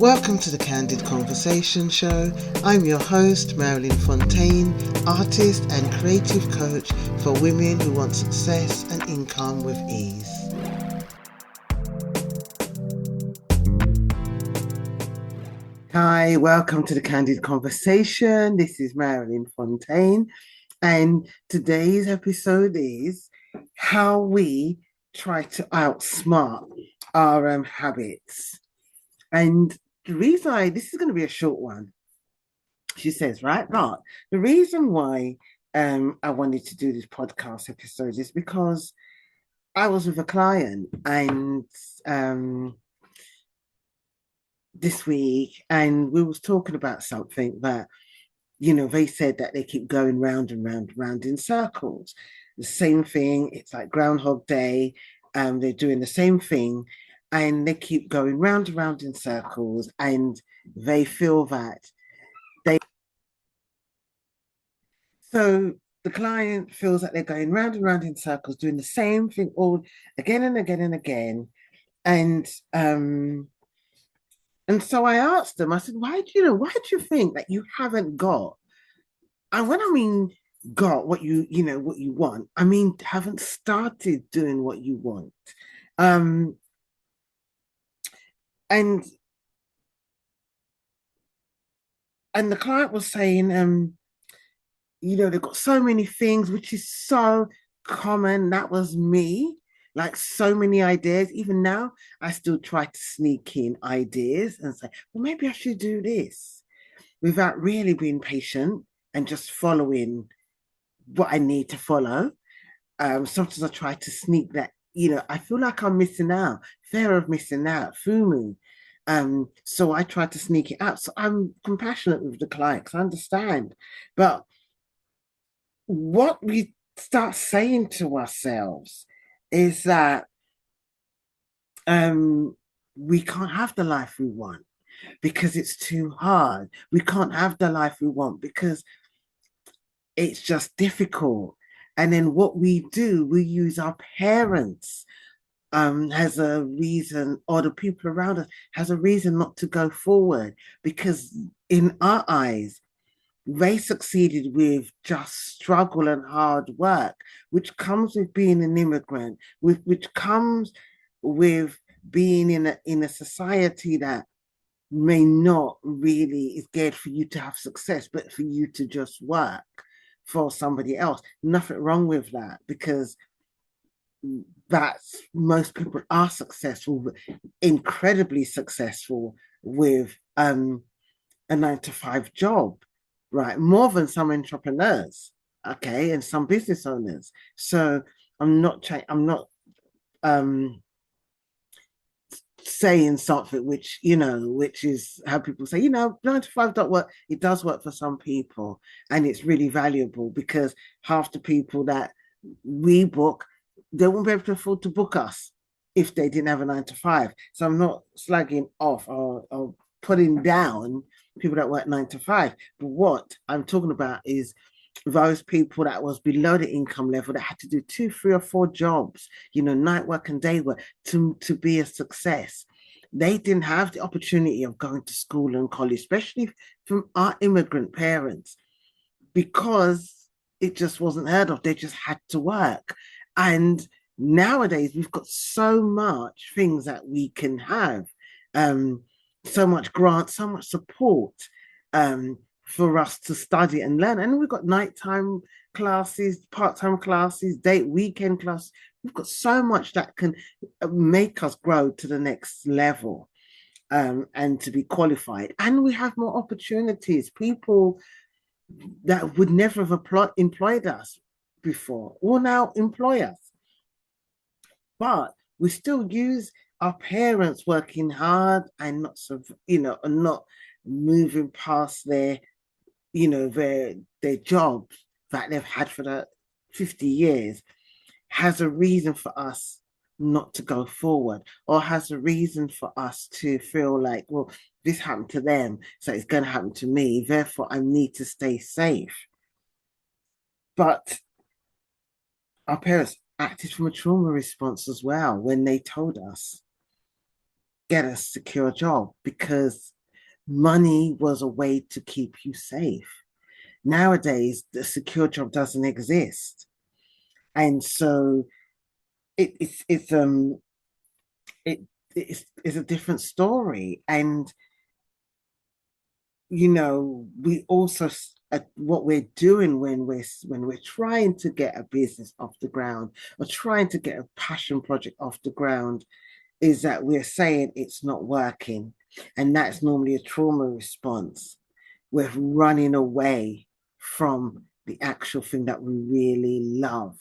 Welcome to the Candid Conversation Show. I'm your host, Marilyn Fontaine, artist and creative coach for women who want success and income with ease. Hi, welcome to the Candid Conversation. This is Marilyn Fontaine, and today's episode is how we try to outsmart our habits. And the reason this is going to be a short one, she says, right? But the reason why I wanted to do this podcast episode is because I was with a client and this week, and we was talking about something that, they said that they keep going round and round and round in circles. The same thing, it's like Groundhog Day, they're doing the same thing, and they keep going round and round in circles, and they feel that so the client feels that they're going round and round in circles, doing the same thing all again and again and again. And so I asked them, I said, why do you think that you haven't got, and when I mean got what what you want, I mean haven't started doing what you want. Um and and the client was saying, they've got so many things, which is so common. That was me, like so many ideas. Even now, I still try to sneak in ideas and say, well, maybe I should do this without really being patient and just following what I need to follow. Sometimes I try to sneak that, I feel like I'm missing out, fear of missing out, FOMO. So I try to sneak it out. So I'm compassionate with the clients, I understand. But what we start saying to ourselves is that we can't have the life we want because it's too hard. We can't have the life we want because it's just difficult. And then what we do, we use our parents as a reason, or the people around us has a reason not to go forward, because in our eyes, they succeeded with just struggle and hard work, which comes with being an immigrant, which comes with being in a society that may not really is geared for you to have success, but for you to just work for somebody else. Nothing wrong with that, because that's most people are successful, incredibly successful with a 9-to-5 job, right? More than some entrepreneurs, okay, and some business owners. So I'm not um saying something which is how people say, 9-to-5 don't work. It does work for some people, and it's really valuable, because half the people that we book, they won't be able to afford to book us if they didn't have a 9-to-5. So I'm not slagging off or putting down people that work 9-to-5. But what I'm talking about is those people that was below the income level that had to do 2, 3, or 4 jobs, night work and day work to be a success. They didn't have the opportunity of going to school and college, especially from our immigrant parents, because it just wasn't heard of. They just had to work. And nowadays we've got so much things that we can have, so much grant, so much support, for us to study and learn. And we've got nighttime classes, part-time classes, weekend classes. We've got so much that can make us grow to the next level, and to be qualified. And we have more opportunities. People that would never have employed us before will now employ us. But we still use our parents working hard and not moving past their jobs that they've had for the 50 years, has a reason for us not to go forward, or has a reason for us to feel like, well, this happened to them, so it's going to happen to me, therefore I need to stay safe. But our parents acted from a trauma response as well when they told us get a secure job because money was a way to keep you safe. Nowadays, the secure job doesn't exist. And so it's it it's a different story. And we also what we're doing when we're trying to get a business off the ground or trying to get a passion project off the ground is that we're saying it's not working, and that's normally a trauma response. We're running away from the actual thing that we really love.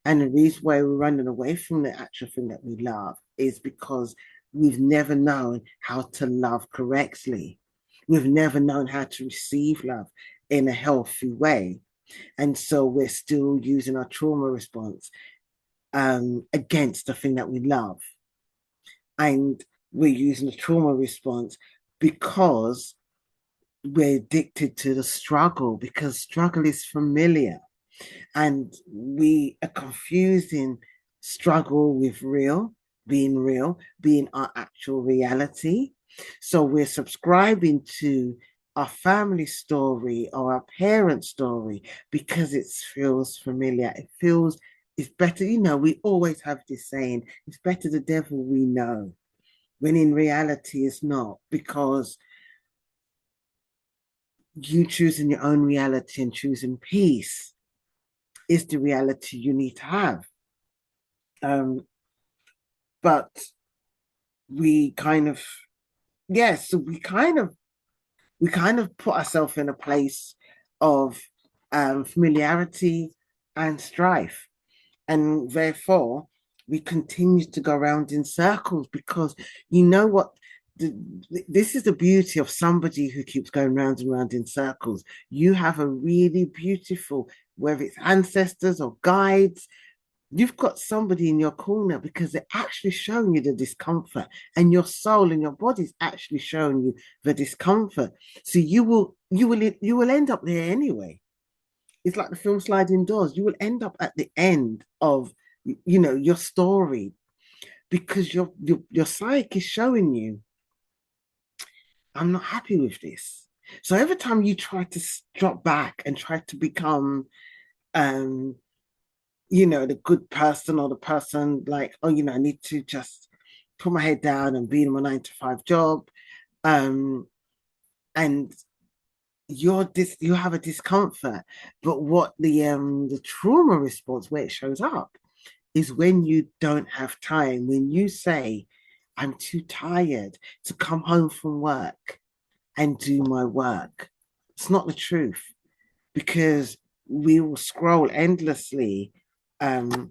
And the reason why we're running away from the actual thing that we love is because we've never known how to love correctly. We've never known how to receive love in a healthy way. And so we're still using our trauma response against the thing that we love. And we're using the trauma response because we're addicted to the struggle, because struggle is familiar. And we are confusing struggle with real, being our actual reality. So we're subscribing to our family story or our parent story because it feels familiar. It feels it's better. We always have this saying, it's better the devil we know, when in reality it's not, because you choosing your own reality and choosing peace is the reality you need to have. Um, but we kind of, yes, so we kind of put ourselves in a place of familiarity and strife, and therefore we continue to go around in circles because you know what. This is the beauty of somebody who keeps going round and round in circles. You have a really beautiful, whether it's ancestors or guides, you've got somebody in your corner because they're actually showing you the discomfort, and your soul and your body's actually showing you the discomfort. So you will end up there anyway. It's like the film Sliding Doors. You will end up at the end of your story because your psyche is showing you, I'm not happy with this. So every time you try to drop back and try to become um the good person, or the person like, oh, I need to just put my head down and be in my 9 to 5 job. Um, and you have a discomfort. But what the trauma response, where it shows up, is when you don't have time, when you say, I'm too tired to come home from work and do my work. It's not the truth, because we will scroll endlessly um,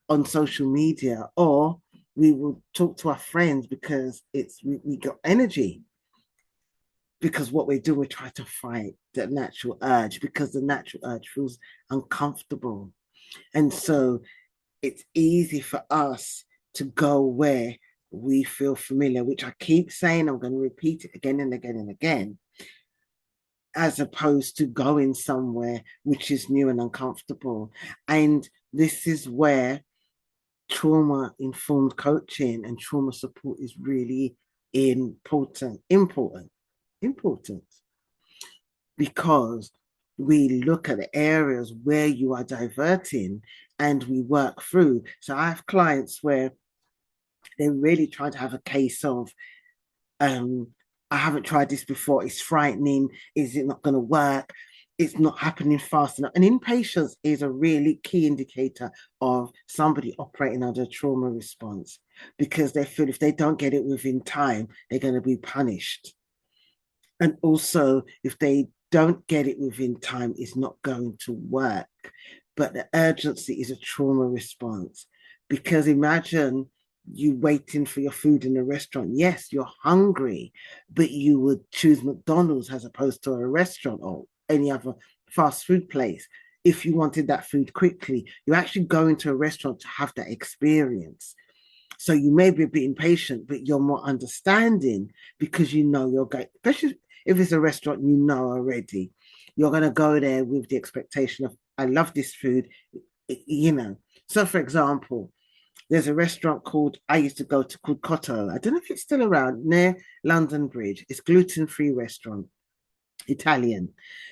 on social media, or we will talk to our friends because we got energy. Because what we do, we try to fight the natural urge, because the natural urge feels uncomfortable. And so it's easy for us to go where we feel familiar, which I keep saying, I'm going to repeat it again and again and again, as opposed to going somewhere which is new and uncomfortable. And this is where trauma informed coaching and trauma support is really important, because we look at the areas where you are diverting and we work through. So I have clients where they really try to have a case of, um, I haven't tried this before, it's frightening, is it not going to work? It's not happening fast enough. And impatience is a really key indicator of somebody operating under a trauma response, because they feel if they don't get it within time, they're going to be punished. And also, if they don't get it within time, it's not going to work. But the urgency is a trauma response, because imagine you waiting for your food in a restaurant. Yes, you're hungry, but you would choose McDonald's as opposed to a restaurant or any other fast food place. If you wanted that food quickly, you're actually going to a restaurant to have that experience. So you may be a bit impatient, but you're more understanding, because you're going, especially if it's a restaurant already, you're going to go there with the expectation of, I love this food, you know. So, for example, There's a restaurant called I used to go to called Cotto. I don't know if it's still around near London Bridge. It's gluten-free restaurant, Italian.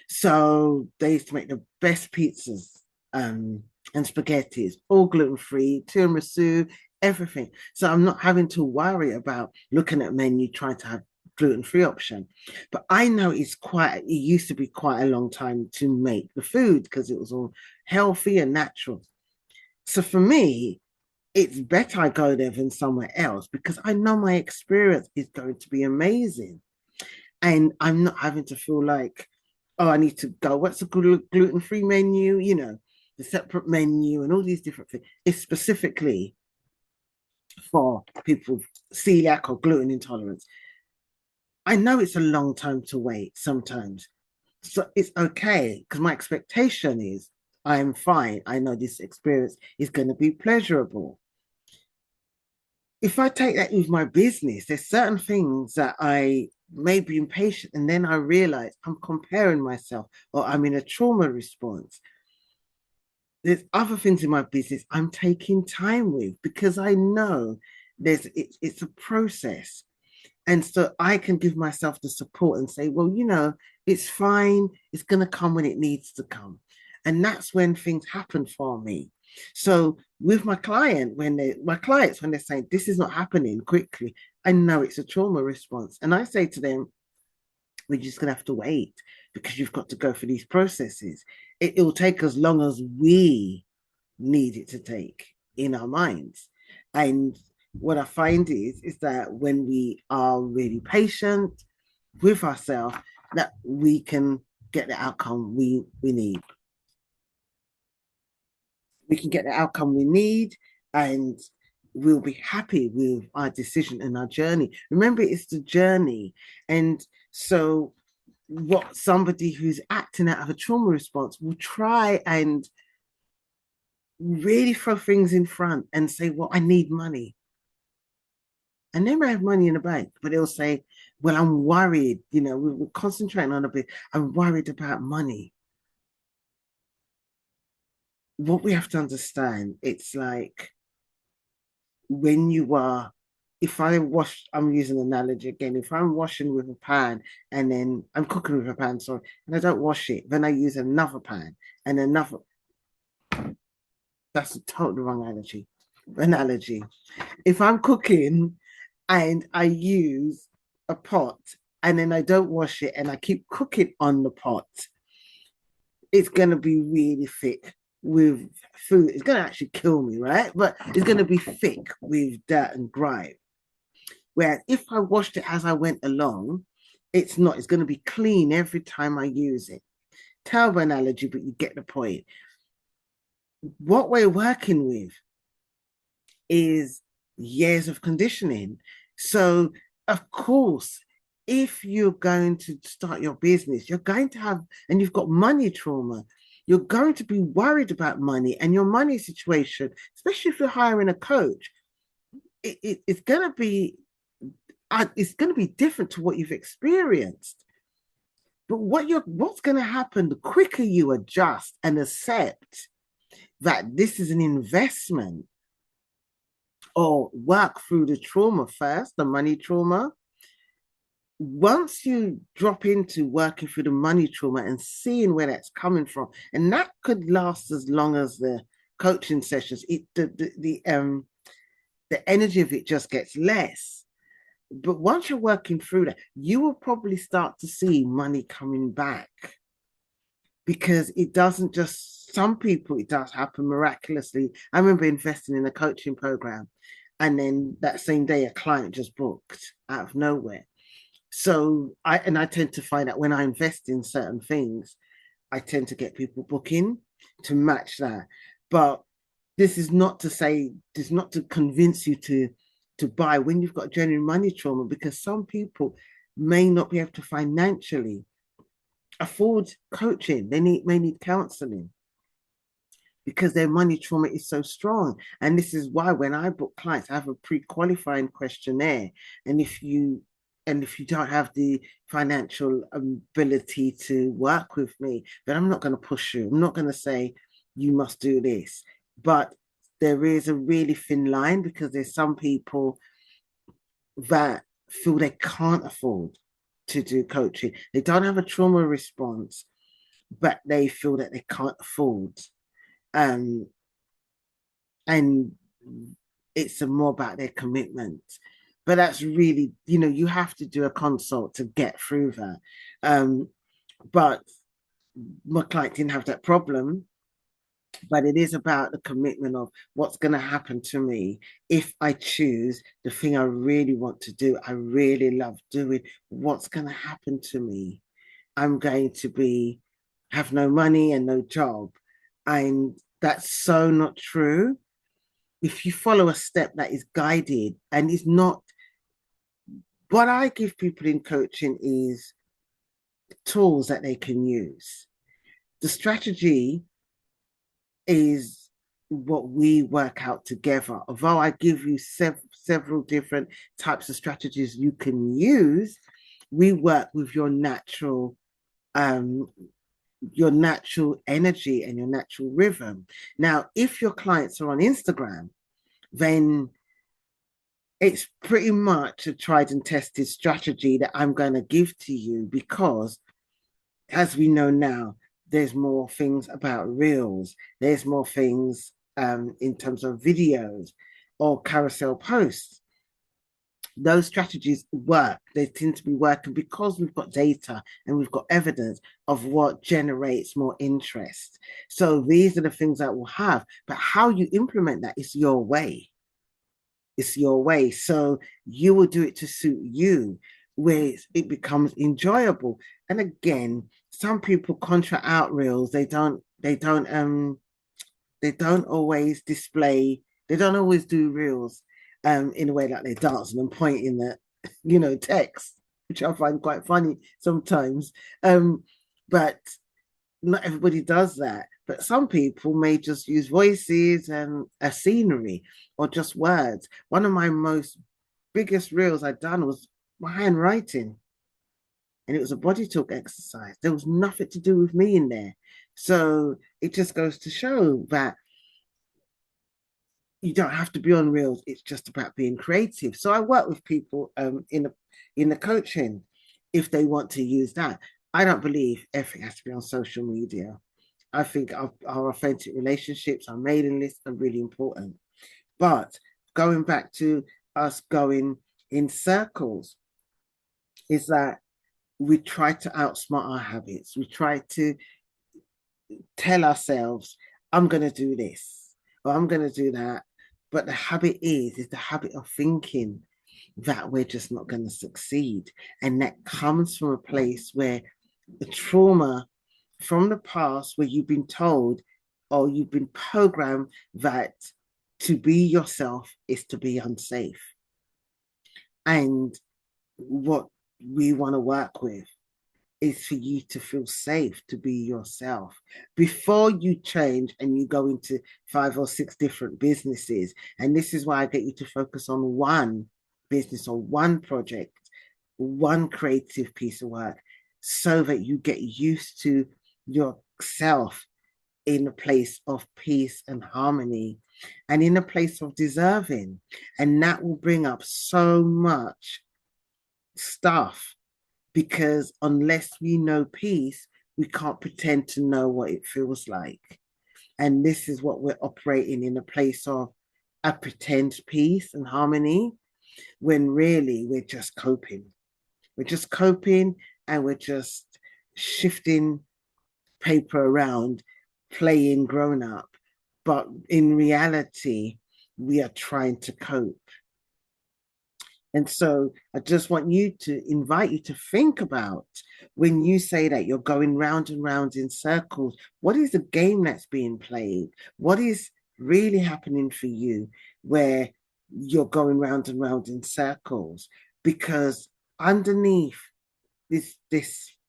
So they used to make the best pizzas and spaghettis, all gluten-free, tiramisu, everything. So I'm not having to worry about looking at menu trying to have gluten-free option. But I know it used to be quite a long time to make the food because it was all healthy and natural. So for me, it's better I go there than somewhere else because I know my experience is going to be amazing. And I'm not having to feel like, oh, I need to go, what's the gluten free menu? The separate menu and all these different things. It's specifically for people with celiac or gluten intolerance. I know it's a long time to wait sometimes. So it's okay because my expectation is I'm fine. I know this experience is going to be pleasurable. If I take that with my business, there's certain things that I may be impatient and then I realize I'm comparing myself or I'm in a trauma response. There's other things in my business I'm taking time with because I know it's a process. And so I can give myself the support and say, well, it's fine. It's going to come when it needs to come. And that's when things happen for me. So with my clients, when they're saying this is not happening quickly, I know it's a trauma response. And I say to them, we're just going to have to wait because you've got to go through these processes. It will take as long as we need it to take in our minds. And what I find is that when we are really patient with ourselves, that we can get the outcome we need. We can get the outcome we need and we'll be happy with our decision and our journey. Remember, it's the journey. And so what somebody who's acting out of a trauma response will try and really throw things in front and say, well, I need money. And they may have money in the bank, but they'll say, well, I'm worried, we're concentrating on a bit. I'm worried about money. What we have to understand, it's like when you are, if I wash, I'm using an analogy again, if I'm washing with a pan and then I'm cooking with a pan, sorry, and I don't wash it, then I use another pan and another, that's a totally wrong analogy. If I'm cooking and I use a pot and then I don't wash it and I keep cooking on the pot, it's going to be really thick with food. It's going to actually kill me, right? But it's going to be thick with dirt and grime. Whereas if I washed it as I went along, it's not. It's going to be clean every time I use it. Terrible analogy, but you get the point. What we're working with is years of conditioning. So, of course, if you're going to start your business, you're going to have, and you've got money trauma, you're going to be worried about money and your money situation, especially if you're hiring a coach. It's going to be different to what you've experienced. But what's going to happen the quicker you adjust and accept that this is an investment or work through the trauma first, the money trauma. Once you drop into working through the money trauma and seeing where that's coming from, and that could last as long as the coaching sessions, the energy of it just gets less. But once you're working through that, you will probably start to see money coming back because it doesn't just, some people, it does happen miraculously. I remember investing in a coaching program and then that same day a client just booked out of nowhere. So I tend to find that when I invest in certain things, I tend to get people booking to match that. But this is not to say, this is not to convince you to buy when you've got genuine money trauma, because some people may not be able to financially afford coaching. They may need counseling because their money trauma is so strong. And this is why when I book clients, I have a pre-qualifying questionnaire. And if you don't have the financial ability to work with me, then I'm not going to push you. I'm not going to say you must do this. But there is a really thin line because there's some people that feel they can't afford to do coaching. They don't have a trauma response, but they feel that they can't afford. Um, and it's more about their commitment. But that's really, you have to do a consult to get through that. But my client didn't have that problem, but it is about the commitment of what's going to happen to me if I choose the thing I really want to do, I really love doing. What's going to happen to me? I'm going to be have no money and no job. And that's so not true. If you follow a step that is guided and is not, what I give people in coaching is tools that they can use. The strategy is what we work out together. Although I give you several different types of strategies you can use, we work with um, your natural energy and your natural rhythm. Now, if your clients are on Instagram, then it's pretty much a tried and tested strategy that I'm going to give to you because, as we know now, there's more things about reels, there's more things in terms of videos or carousel posts. Those strategies work. They tend to be working because we've got data and we've got evidence of what generates more interest. So these are the things that we'll have. But how you implement that is your way. It's your way. So you will do it to suit you, where it becomes enjoyable. And again, some people contract out reels. They don't always display, they don't always do reels in a way like they're dancing and pointing at, text, which I find quite funny sometimes. But not everybody does that. But some people may just use voices and a scenery or just words. One of my most biggest reels I'd done was my handwriting, and it was a body talk exercise. There was nothing to do with me in there. So it just goes to show that you don't have to be on reels. It's just about being creative. So I work with people in the coaching if they want to use that. I don't believe everything has to be on social media. I think our authentic relationships, our mailing list are really important. But going back to us going in circles, is that we try to outsmart our habits. We try to tell ourselves, I'm going to do this or I'm going to do that. But the habit is the habit of thinking that we're just not going to succeed. And that comes from a place where the trauma from the past, where you've been told or you've been programmed that to be yourself is to be unsafe. And what we want to work with is for you to feel safe to be yourself before you change and you go into 5 or 6 different businesses. And this is why I get you to focus on one business or one project, one creative piece of work, so that you get used to yourself in a place of peace and harmony and in a place of deserving. And that will bring up so much stuff, because unless we know peace, we can't pretend to know what it feels like. And this is what we're operating in, a place of a pretend peace and harmony, when really we're just coping. We're just coping and we're just shifting paper around, playing grown up. But in reality, we are trying to cope. And so I just want you to invite you to think about, when you say that you're going round and round in circles, what is the game that's being played? What is really happening for you where you're going round and round in circles? Because underneath this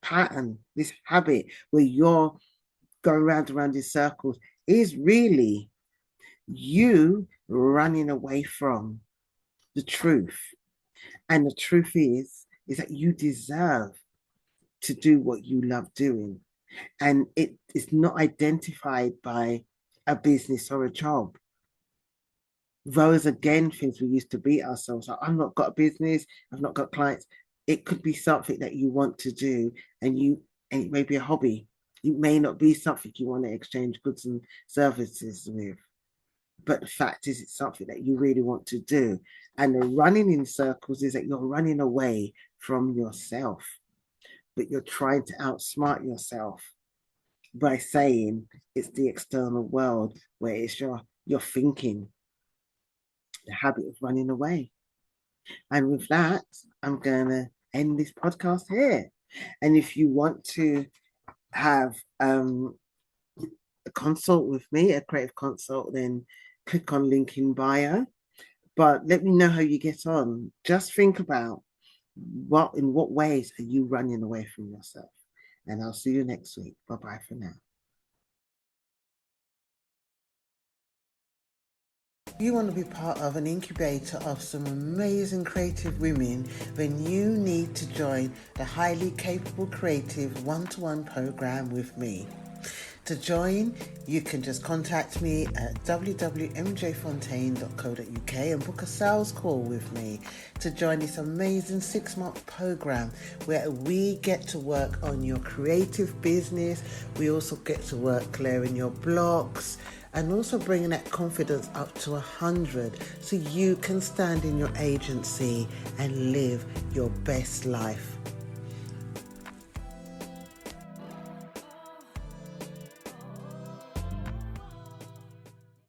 pattern, this habit where you're going round and round in circles, is really you running away from the truth. And the truth is that you deserve to do what you love doing. And it is not identified by a business or a job. those again things we used to beat ourselves. Like, I've not got a business, I've not got clients. It could be something that you want to do, and it may be a hobby. It may not be something you want to exchange goods and services with. But the fact is, it's something that you really want to do. And the running in circles is that you're running away from yourself, but you're trying to outsmart yourself by saying it's the external world where it's your thinking, the habit of running away. And with that, I'm gonna end this podcast here. And if you want to have a consult with me, a creative consult, then click on link in bio. But let me know how you get on. Just think about in what ways are you running away from yourself? And I'll see you next week. Bye-bye for now. You want to be part of an incubator of some amazing creative women, then you need to join the Highly Capable Creative one-to-one program with me. To join, you can just contact me at www.mjfontaine.co.uk and book a sales call with me to join this amazing 6-month program where we get to work on your creative business. We also get to work clearing your blocks and also bringing that confidence up to 100 so you can stand in your agency and live your best life.